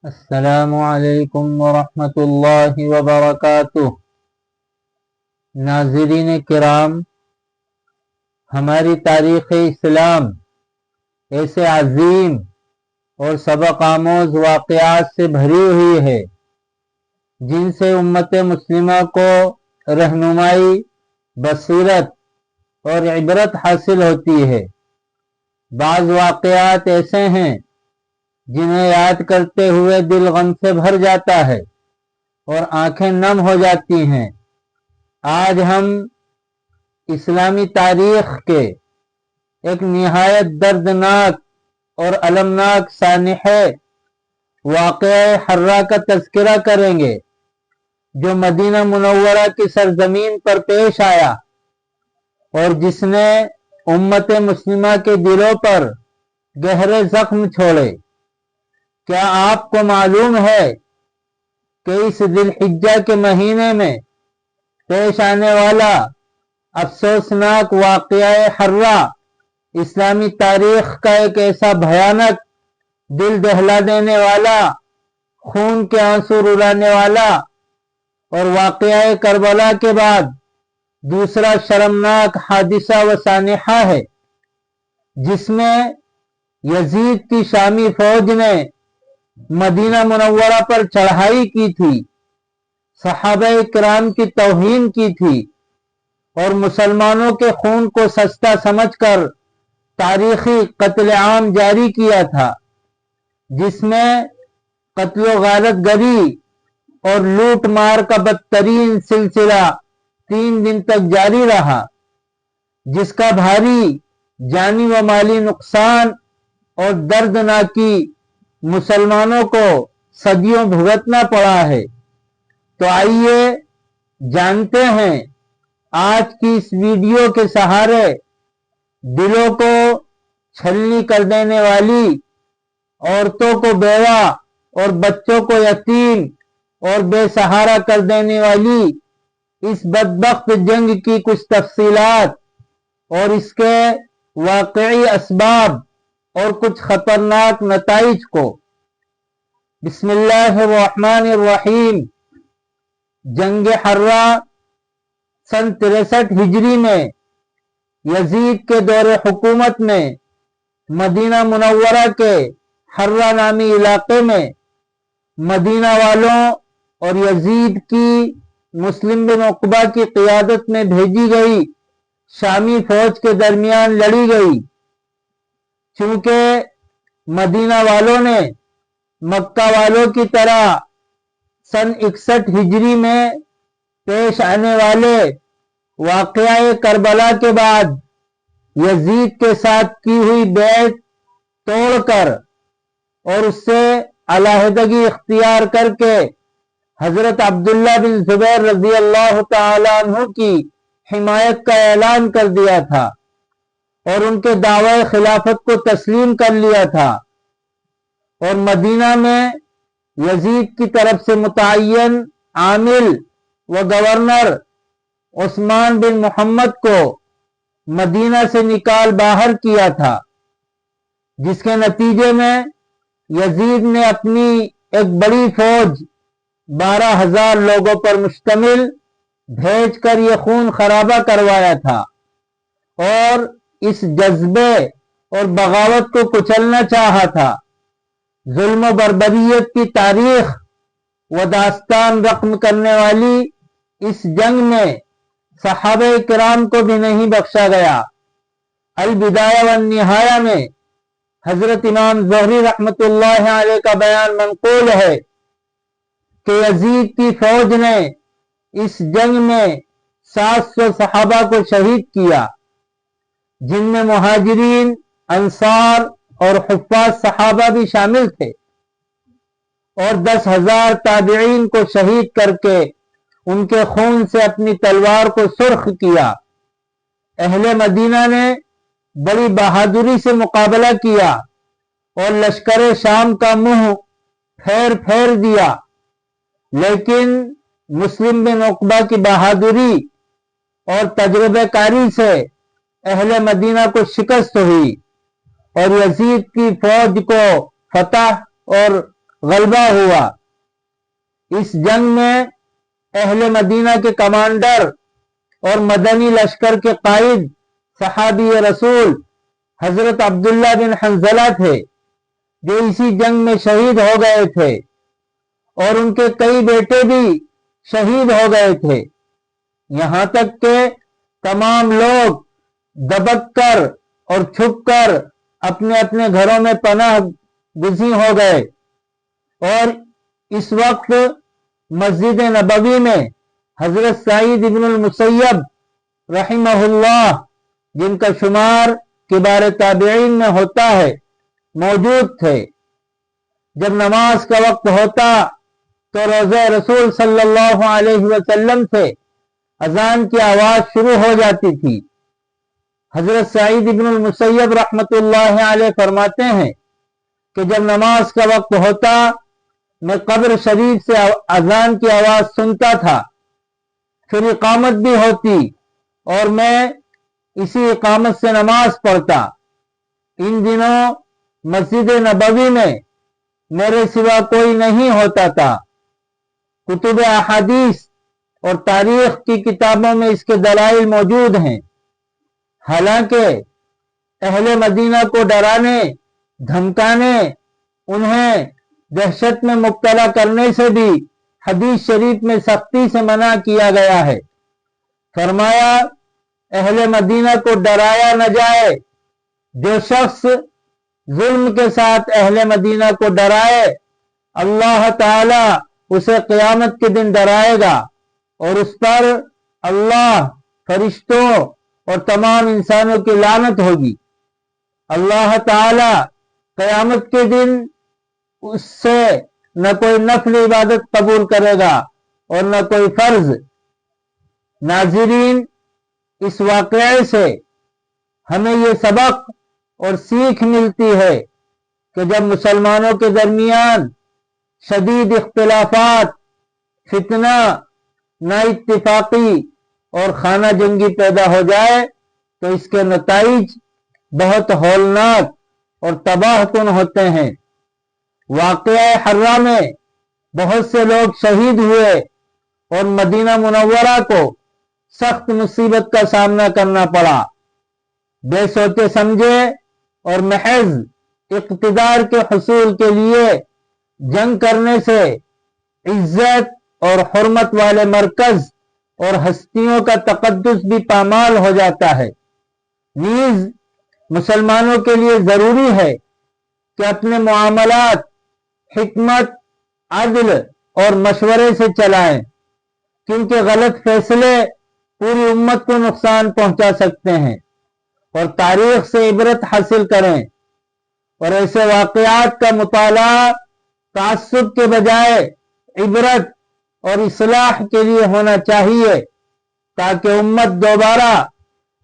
السلام علیکم ورحمۃ اللہ وبرکاتہ۔ ناظرین کرام، ہماری تاریخ اسلام ایسے عظیم اور سبق آموز واقعات سے بھری ہوئی ہے جن سے امت مسلمہ کو رہنمائی، بصیرت اور عبرت حاصل ہوتی ہے۔ بعض واقعات ایسے ہیں جنہیں یاد کرتے ہوئے دل غم سے بھر جاتا ہے اور آنکھیں نم ہو جاتی ہیں۔ آج ہم اسلامی تاریخ کے ایک نہایت دردناک اور المناک سانحہ واقعہ حرہ کا تذکرہ کریں گے جو مدینہ منورہ کی سرزمین پر پیش آیا اور جس نے امت مسلمہ کے دلوں پر گہرے زخم چھوڑے۔ کیا آپ کو معلوم ہے کہ اس ذی الحجہ کے مہینے میں پیش آنے والا افسوسناک واقعہ حرہ اسلامی تاریخ کا ایک ایسا بھیانک، دل دہلا دینے والا، خون کے آنسو رلانے والا اور واقعہ کربلا کے بعد دوسرا شرمناک حادثہ و سانحہ ہے جس میں یزید کی شامی فوج نے مدینہ منورہ پر چڑھائی کی تھی، صحابہ کرام کی توہین کی تھی اور مسلمانوں کے خون کو سستا سمجھ کر تاریخی قتل عام جاری کیا تھا، جس میں قتل و غارت گری اور لوٹ مار کا بدترین سلسلہ 3 دن تک جاری رہا، جس کا بھاری جانی و مالی نقصان اور دردناکی مسلمانوں کو صدیوں بھگتنا پڑا ہے۔ تو آئیے جانتے ہیں آج کی اس ویڈیو کے سہارے دلوں کو چھلنی کر دینے والی، عورتوں کو بیوہ اور بچوں کو یتیم اور بے سہارا کر دینے والی اس بدبخت جنگ کی کچھ تفصیلات اور اس کے واقعی اسباب اور کچھ خطرناک نتائج کو۔ بسم اللہ الرحمن الرحیم۔ جنگ حرہ سن 63 ہجری میں یزید کے دور حکومت میں مدینہ منورہ کے حرہ نامی علاقے میں مدینہ والوں اور یزید کی مسلم بن عقبہ کی قیادت میں بھیجی گئی شامی فوج کے درمیان لڑی گئی۔ چونکہ مدینہ والوں نے مکہ والوں کی طرح سن 61 ہجری میں پیش آنے والے واقعہ کربلا کے بعد یزید کے ساتھ کی ہوئی بیعت توڑ کر اور اس سے علیحدگی اختیار کر کے حضرت عبداللہ بن زبیر رضی اللہ تعالی عنہ کی حمایت کا اعلان کر دیا تھا اور ان کے دعوی خلافت کو تسلیم کر لیا تھا، اور مدینہ میں یزید کی طرف سے متعین عامل و گورنر عثمان بن محمد کو مدینہ سے نکال باہر کیا تھا، جس کے نتیجے میں یزید نے اپنی ایک بڑی فوج 12,000 لوگوں پر مشتمل بھیج کر یہ خون خرابہ کروایا تھا اور اس جذبے اور بغاوت کو کچلنا چاہا تھا۔ ظلم و بربریت کی تاریخ و داستان رقم کرنے والی اس جنگ میں صحابہ کرام کو بھی نہیں بخشا گیا۔ البدایہ والنہایہ میں حضرت امام زہری رحمت اللہ علیہ کا بیان منقول ہے کہ یزید کی فوج نے اس جنگ میں 700 صحابہ کو شہید کیا، جن میں مہاجرین، انصار اور حفاظ صحابہ بھی شامل تھے، اور 10,000 تابعین کو شہید کر کے ان کے خون سے اپنی تلوار کو سرخ کیا۔ اہل مدینہ نے بڑی بہادری سے مقابلہ کیا اور لشکر شام کا منہ پھیر دیا، لیکن مسلم بن عقبہ کی بہادری اور تجربہ کاری سے اہل مدینہ کو شکست ہوئی اور یزید کی فوج کو فتح اور غلبہ ہوا۔ اس جنگ میں اہل مدینہ کے کمانڈر اور مدنی لشکر کے قائد صحابی رسول حضرت عبداللہ بن حنظلہ تھے، جو اسی جنگ میں شہید ہو گئے تھے، اور ان کے کئی بیٹے بھی شہید ہو گئے تھے، یہاں تک کہ تمام لوگ دبک کر اور چھپ کر اپنے اپنے گھروں میں پناہ گزین ہو گئے۔ اور اس وقت مسجد نبوی میں حضرت سعید ابن المسیب رحمہ اللہ، جن کا شمار کبار تابعین میں ہوتا ہے، موجود تھے۔ جب نماز کا وقت ہوتا تو روضہ رسول صلی اللہ علیہ وسلم سے اذان کی آواز شروع ہو جاتی تھی۔ حضرت سعید ابن المسیب رحمۃ اللہ علیہ فرماتے ہیں کہ جب نماز کا وقت ہوتا میں قبر شریف سے اذان کی آواز سنتا تھا، پھر اقامت بھی ہوتی اور میں اسی اقامت سے نماز پڑھتا۔ ان دنوں مسجد نبوی میں میرے سوا کوئی نہیں ہوتا تھا۔ کتب احادیث اور تاریخ کی کتابوں میں اس کے دلائل موجود ہیں۔ حالانکہ اہل مدینہ کو ڈرانے، دھمکانے، انہیں دہشت میں مبتلا کرنے سے بھی حدیث شریف میں سختی سے منع کیا گیا ہے۔ فرمایا اہل مدینہ کو ڈرایا نہ جائے، جو شخص ظلم کے ساتھ اہل مدینہ کو ڈرائے اللہ تعالی اسے قیامت کے دن ڈرائے گا، اور اس پر اللہ، فرشتوں اور تمام انسانوں کی لعنت ہوگی۔ اللہ تعالی قیامت کے دن اس سے نہ کوئی نفل عبادت قبول کرے گا اور نہ کوئی فرض۔ ناظرین، اس واقعے سے ہمیں یہ سبق اور سیکھ ملتی ہے کہ جب مسلمانوں کے درمیان شدید اختلافات، فتنہ، نا اتفاقی اور خانہ جنگی پیدا ہو جائے تو اس کے نتائج بہت ہولناک اور تباہ کن ہوتے ہیں۔ واقعہ حرہ میں بہت سے لوگ شہید ہوئے اور مدینہ منورہ کو سخت مصیبت کا سامنا کرنا پڑا۔ بے سوچے سمجھے اور محض اقتدار کے حصول کے لیے جنگ کرنے سے عزت اور حرمت والے مرکز اور ہستیوں کا تقدس بھی پامال ہو جاتا ہے۔ نیز مسلمانوں کے لیے ضروری ہے کہ اپنے معاملات حکمت، عدل اور مشورے سے چلائیں، کیونکہ غلط فیصلے پوری امت کو نقصان پہنچا سکتے ہیں، اور تاریخ سے عبرت حاصل کریں، اور ایسے واقعات کا مطالعہ تعصب کے بجائے عبرت اور اصلاح کے لیے ہونا چاہیے، تاکہ امت دوبارہ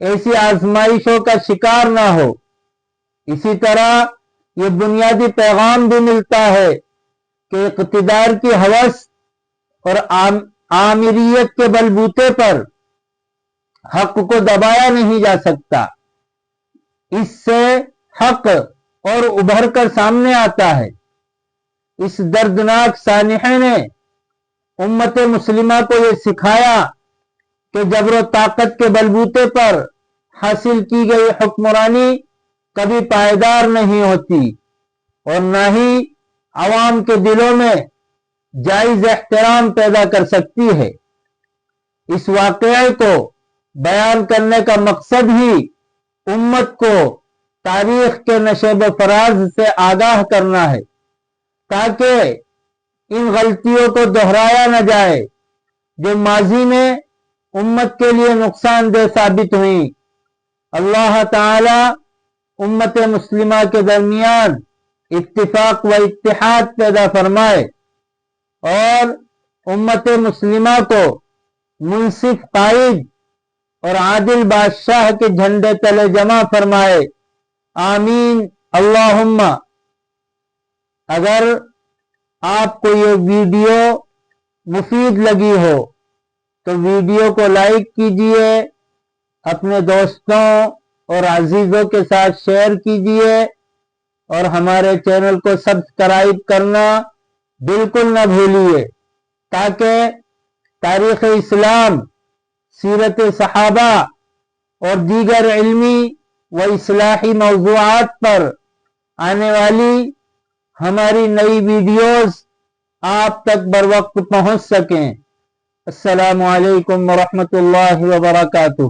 ایسی آزمائشوں کا شکار نہ ہو۔ اسی طرح یہ بنیادی پیغام بھی ملتا ہے کہ اقتدار کی ہوس اور آمریت کے بلبوتے پر حق کو دبایا نہیں جا سکتا۔ اس سے حق اور ابھر کر سامنے آتا ہے۔ اس دردناک سانحے نے امت مسلمہ کو یہ سکھایا کہ جبر و طاقت کے بلبوتے پر حاصل کی گئی حکمرانی کبھی پائیدار نہیں ہوتی، اور نہ ہی عوام کے دلوں میں جائز احترام پیدا کر سکتی ہے۔ اس واقعے کو بیان کرنے کا مقصد ہی امت کو تاریخ کے نشیب و فراز سے آگاہ کرنا ہے، تاکہ ان غلطیوں کو دہرایا نہ جائے جو ماضی میں امت کے لیے نقصان دہ ثابت ہوئیں۔ اللہ تعالی امت مسلمہ کے درمیان اتفاق و اتحاد پیدا فرمائے، اور امت مسلمہ کو منصف قائد اور عادل بادشاہ کے جھنڈے تلے جمع فرمائے، آمین اللہم۔ اگر آپ کو یہ ویڈیو مفید لگی ہو تو ویڈیو کو لائک کیجئے، اپنے دوستوں اور عزیزوں کے ساتھ شیئر کیجئے، اور ہمارے چینل کو سبسکرائب کرنا بالکل نہ بھولیے، تاکہ تاریخ اسلام، سیرت صحابہ اور دیگر علمی و اصلاحی موضوعات پر آنے والی ہماری نئی ویڈیوز آپ تک بروقت پہنچ سکیں۔ السلام علیکم ورحمۃ اللہ وبرکاتہ۔